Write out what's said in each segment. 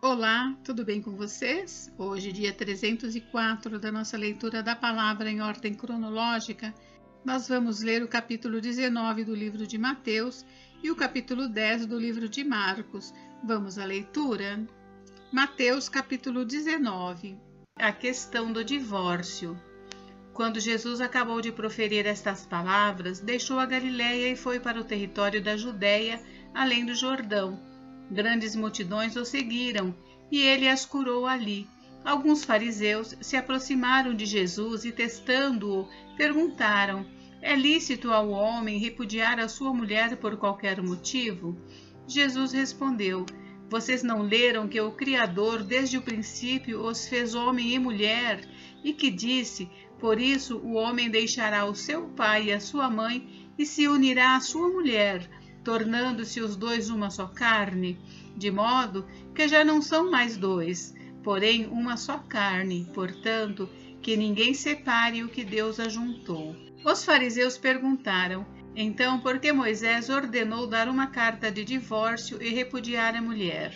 Olá, tudo bem com vocês? Hoje, dia 304 da nossa leitura da palavra em ordem cronológica, nós vamos ler o capítulo 19 do livro de Mateus e o capítulo 10 do livro de Marcos. Vamos à leitura? Mateus, capítulo 19. A questão do divórcio. Quando Jesus acabou de proferir estas palavras, deixou a Galiléia e foi para o território da Judéia, além do Jordão. Grandes multidões o seguiram, e ele as curou ali. Alguns fariseus se aproximaram de Jesus e, testando-o, perguntaram: é lícito ao homem repudiar a sua mulher por qualquer motivo? Jesus respondeu: vocês não leram que o Criador desde o princípio os fez homem e mulher, e que disse: por isso o homem deixará o seu pai e a sua mãe e se unirá à sua mulher, tornando-se os dois uma só carne, de modo que já não são mais dois, porém uma só carne. Portanto, que ninguém separe o que Deus ajuntou. Os fariseus perguntaram: então, por que Moisés ordenou dar uma carta de divórcio e repudiar a mulher?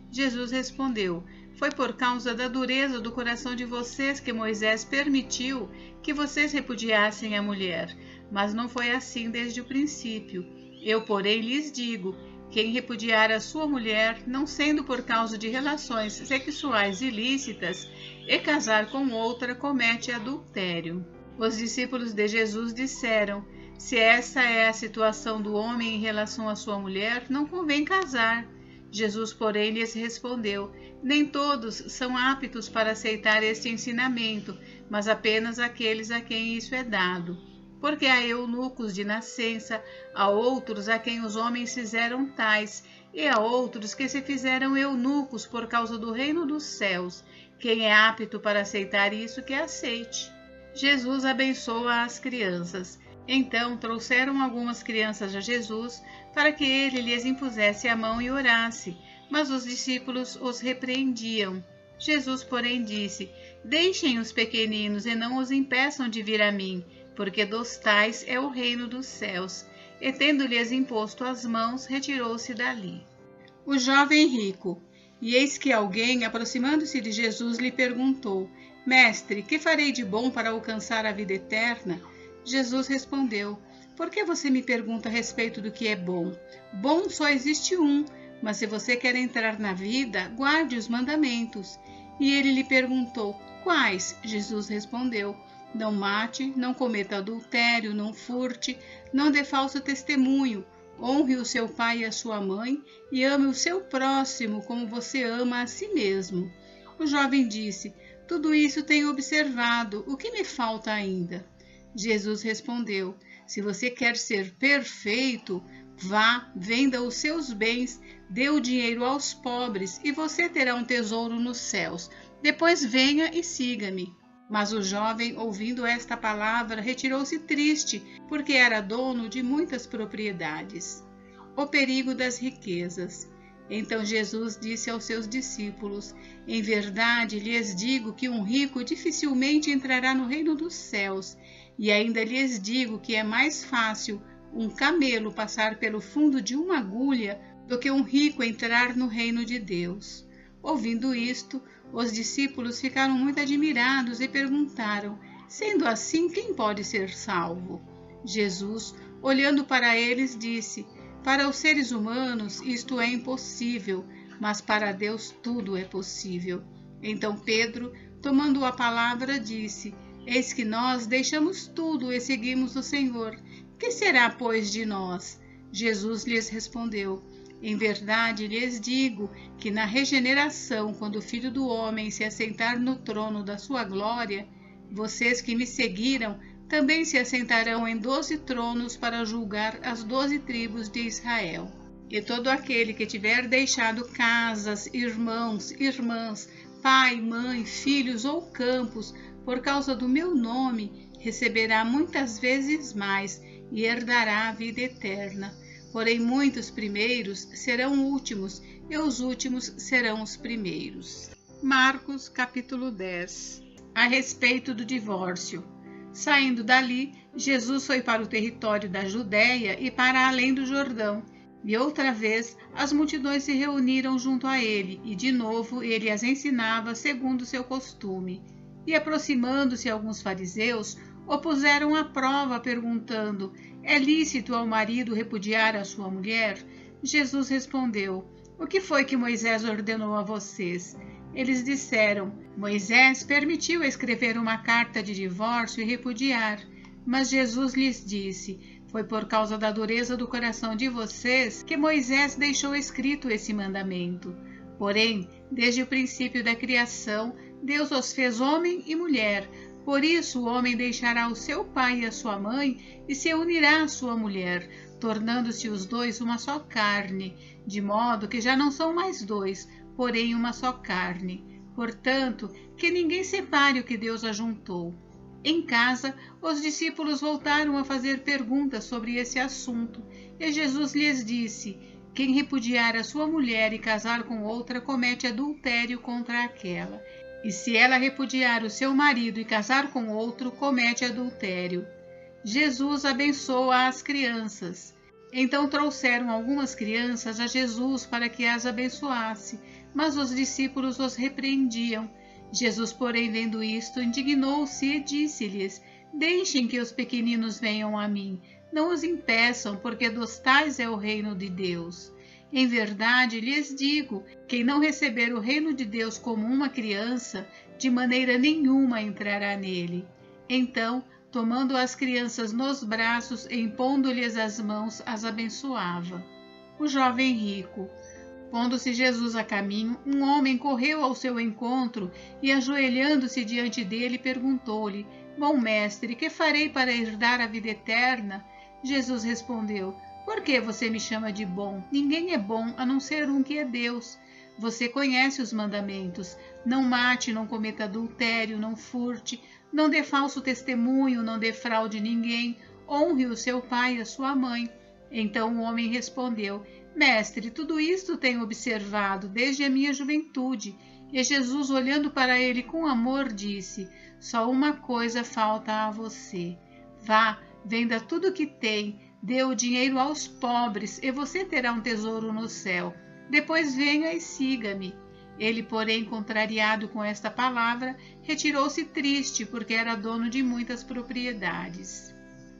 Jesus respondeu: foi por causa da dureza do coração de vocês que Moisés permitiu que vocês repudiassem a mulher, mas não foi assim desde o princípio. Eu, porém, lhes digo: quem repudiar a sua mulher, não sendo por causa de relações sexuais ilícitas, e casar com outra, comete adultério. Os discípulos de Jesus disseram: se essa é a situação do homem em relação à sua mulher, não convém casar. Jesus, porém, lhes respondeu: nem todos são aptos para aceitar este ensinamento, mas apenas aqueles a quem isso é dado. Porque há eunucos de nascença, há outros a quem os homens fizeram tais, e há outros que se fizeram eunucos por causa do reino dos céus. Quem é apto para aceitar isso, que aceite. Jesus abençoa as crianças. Então trouxeram algumas crianças a Jesus, para que ele lhes impusesse a mão e orasse, mas os discípulos os repreendiam. Jesus, porém, disse: deixem os pequeninos e não os impeçam de vir a mim, porque dos tais é o reino dos céus. E tendo-lhes imposto as mãos, retirou-se dali. O jovem rico. E eis que alguém, aproximando-se de Jesus, lhe perguntou: mestre, que farei de bom para alcançar a vida eterna? Jesus respondeu: por que você me pergunta a respeito do que é bom? Bom só existe um, mas se você quer entrar na vida, guarde os mandamentos. E ele lhe perguntou: quais? Jesus respondeu: não mate, não cometa adultério, não furte, não dê falso testemunho, honre o seu pai e a sua mãe, e ame o seu próximo como você ama a si mesmo. O jovem disse: tudo isso tenho observado, o que me falta ainda? Jesus respondeu: se você quer ser perfeito, vá, venda os seus bens, dê o dinheiro aos pobres, e você terá um tesouro nos céus. Depois venha e siga-me. Mas o jovem, ouvindo esta palavra, retirou-se triste, porque era dono de muitas propriedades. O perigo das riquezas. Então Jesus disse aos seus discípulos: em verdade lhes digo que um rico dificilmente entrará no reino dos céus. E ainda lhes digo que é mais fácil um camelo passar pelo fundo de uma agulha do que um rico entrar no reino de Deus. Ouvindo isto, os discípulos ficaram muito admirados e perguntaram: sendo assim, quem pode ser salvo? Jesus, olhando para eles, disse: para os seres humanos isto é impossível, mas para Deus tudo é possível. Então Pedro, tomando a palavra, disse: eis que nós deixamos tudo e seguimos o Senhor. Que será, pois, de nós? Jesus lhes respondeu: em verdade lhes digo que na regeneração, quando o Filho do Homem se assentar no trono da sua glória, vocês que me seguiram também se assentarão em 12 tronos para julgar as 12 tribos de Israel. E todo aquele que tiver deixado casas, irmãos, irmãs, pai, mãe, filhos ou campos, por causa do meu nome, receberá muitas vezes mais e herdará a vida eterna. Porém, muitos primeiros serão últimos, e os últimos serão os primeiros. Marcos, capítulo 10. A respeito do divórcio. Saindo dali, Jesus foi para o território da Judéia e para além do Jordão, E outra vez as multidões se reuniram junto a ele, e de novo ele as ensinava segundo seu costume. E aproximando-se alguns fariseus, o puseram à prova, perguntando: é lícito ao marido repudiar a sua mulher? Jesus respondeu: o que foi que Moisés ordenou a vocês? Eles disseram: Moisés permitiu escrever uma carta de divórcio e repudiar. Mas Jesus lhes disse: foi por causa da dureza do coração de vocês que Moisés deixou escrito esse mandamento. Porém, desde o princípio da criação, Deus os fez homem e mulher. Por isso o homem deixará o seu pai e a sua mãe e se unirá à sua mulher, tornando-se os dois uma só carne, de modo que já não são mais dois, porém uma só carne. Portanto, que ninguém separe o que Deus ajuntou. Em casa, os discípulos voltaram a fazer perguntas sobre esse assunto, e Jesus lhes disse: quem repudiar a sua mulher e casar com outra comete adultério contra aquela. E se ela repudiar o seu marido e casar com outro, comete adultério. Jesus abençoa as crianças. Então trouxeram algumas crianças a Jesus para que as abençoasse, mas os discípulos os repreendiam. Jesus, porém, vendo isto, indignou-se e disse-lhes: deixem que os pequeninos venham a mim, não os impeçam, porque dos tais é o reino de Deus. Em verdade lhes digo, quem não receber o reino de Deus como uma criança, de maneira nenhuma entrará nele. Então, tomando as crianças nos braços e impondo-lhes as mãos, as abençoava. O jovem rico. Pondo-se Jesus a caminho, um homem correu ao seu encontro e, ajoelhando-se diante dele, perguntou-lhe: bom mestre, que farei para herdar a vida eterna? Jesus respondeu: por que você me chama de bom? Ninguém é bom a não ser um que é Deus. Você conhece os mandamentos: não mate, não cometa adultério, não furte, não dê falso testemunho, não defraude ninguém, honre o seu pai e a sua mãe. Então o homem respondeu: mestre, tudo isto tenho observado desde a minha juventude. E Jesus, olhando para ele com amor, disse: só uma coisa falta a você. Vá, venda tudo o que tem, dê o dinheiro aos pobres, e você terá um tesouro no céu. Depois venha e siga-me. Ele, porém, contrariado com esta palavra, retirou-se triste, porque era dono de muitas propriedades.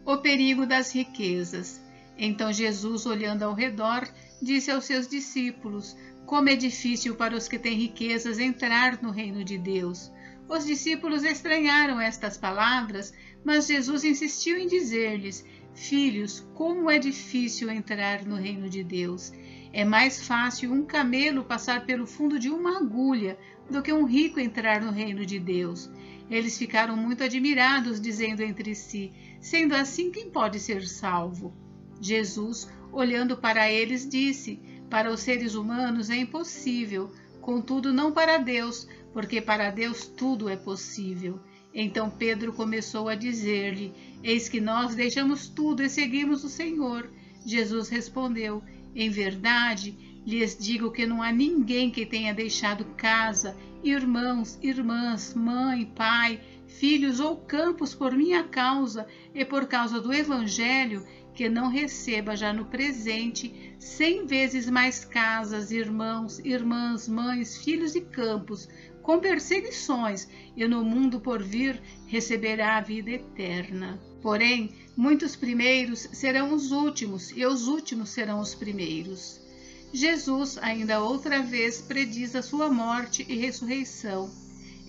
O perigo das riquezas. Então Jesus, olhando ao redor, disse aos seus discípulos: como é difícil para os que têm riquezas entrar no reino de Deus. Os discípulos estranharam estas palavras, mas Jesus insistiu em dizer-lhes: filhos, como é difícil entrar no reino de Deus. É mais fácil um camelo passar pelo fundo de uma agulha do que um rico entrar no reino de Deus. Eles ficaram muito admirados, dizendo entre si: sendo assim, quem pode ser salvo? Jesus, olhando para eles, disse: para os seres humanos é impossível, contudo não para Deus, porque para Deus tudo é possível. Então Pedro começou a dizer-lhe: eis que nós deixamos tudo e seguimos o Senhor. Jesus respondeu: em verdade, lhes digo que não há ninguém que tenha deixado casa, irmãos, irmãs, mãe, pai, filhos ou campos por minha causa e por causa do Evangelho, que não receba já no presente 100 vezes mais casas, irmãos, irmãs, mães, filhos e campos, com perseguições, e no mundo por vir receberá a vida eterna. Porém, muitos primeiros serão os últimos, e os últimos serão os primeiros. Jesus, ainda outra vez, prediz a sua morte e ressurreição.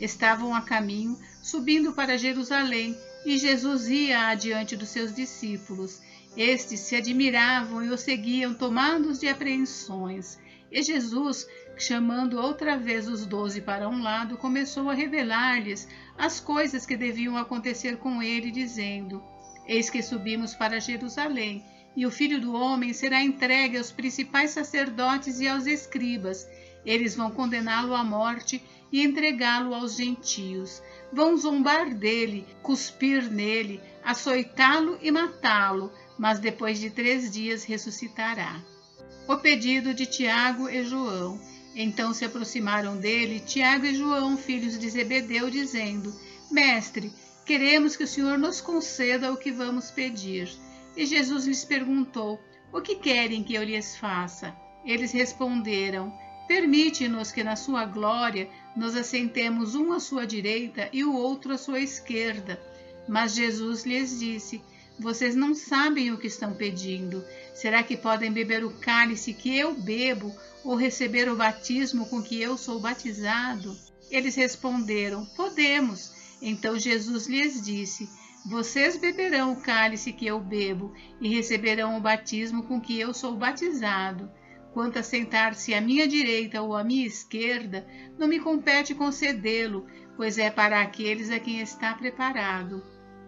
Estavam a caminho, subindo para Jerusalém, e Jesus ia adiante dos seus discípulos. Estes se admiravam e o seguiam, tomados de apreensões. E Jesus, chamando outra vez os 12 para um lado, começou a revelar-lhes as coisas que deviam acontecer com ele, dizendo: eis que subimos para Jerusalém, e o Filho do Homem será entregue aos principais sacerdotes e aos escribas. Eles vão condená-lo à morte e entregá-lo aos gentios. Vão zombar dele, cuspir nele, açoitá-lo e matá-lo, mas depois de 3 dias ressuscitará. O pedido de Tiago e João. Então se aproximaram dele Tiago e João, filhos de Zebedeu, dizendo: mestre, queremos que o Senhor nos conceda o que vamos pedir. E Jesus lhes perguntou: O que querem que eu lhes faça? Eles responderam: Permite-nos que na sua glória nos assentemos um à sua direita e o outro à sua esquerda. Mas Jesus lhes disse: Vocês não sabem o que estão pedindo. Será que podem beber o cálice que eu bebo ou receber o batismo com que eu sou batizado? Eles responderam: Podemos. Então Jesus lhes disse: Vocês beberão o cálice que eu bebo e receberão o batismo com que eu sou batizado. Quanto a sentar-se à minha direita ou à minha esquerda, não me compete concedê-lo, pois é para aqueles a quem está preparado.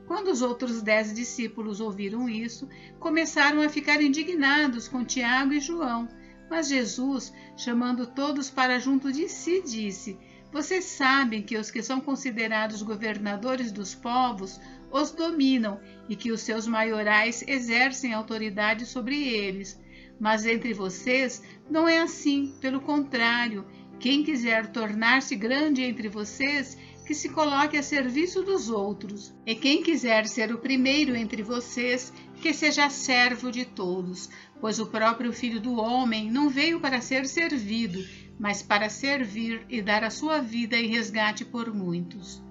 Quando os outros 10 discípulos ouviram isso, começaram a ficar indignados com Tiago e João. Mas Jesus, chamando todos para junto de si, disse: Vocês sabem que os que são considerados governadores dos povos os dominam e que os seus maiorais exercem autoridade sobre eles. Mas entre vocês não é assim, pelo contrário, quem quiser tornar-se grande entre vocês, que se coloque a serviço dos outros. E quem quiser ser o primeiro entre vocês, que seja servo de todos, pois o próprio Filho do Homem não veio para ser servido, mas para servir e dar a sua vida em resgate por muitos.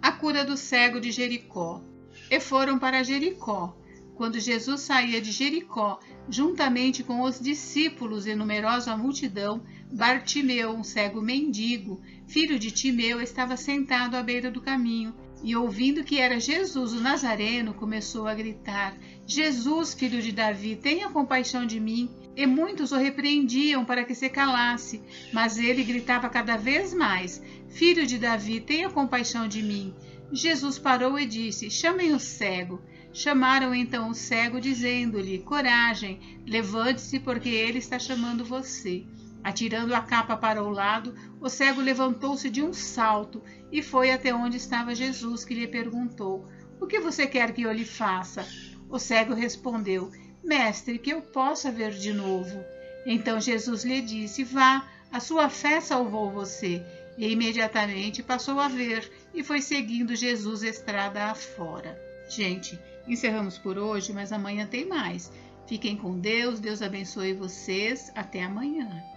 A cura do cego de Jericó. E foram para Jericó. Quando Jesus saía de Jericó, juntamente com os discípulos e numerosa multidão, Bartimeu, um cego mendigo, filho de Timeu, estava sentado à beira do caminho, e ouvindo que era Jesus o Nazareno, começou a gritar: Jesus, filho de Davi, tenha compaixão de mim. E muitos o repreendiam para que se calasse, mas ele gritava cada vez mais: Filho de Davi, tenha compaixão de mim. Jesus parou e disse: Chamem o cego. Chamaram então o cego, dizendo-lhe: Coragem, levante-se, porque ele está chamando você. Atirando a capa para o lado, o cego levantou-se de um salto e foi até onde estava Jesus, que lhe perguntou: O que você quer que eu lhe faça? O cego respondeu: Mestre, que eu possa ver de novo. Então Jesus lhe disse: Vá, a sua fé salvou você. E imediatamente passou a ver e foi seguindo Jesus estrada afora. Gente, encerramos por hoje, mas amanhã tem mais. Fiquem com Deus, Deus abençoe vocês. Até amanhã.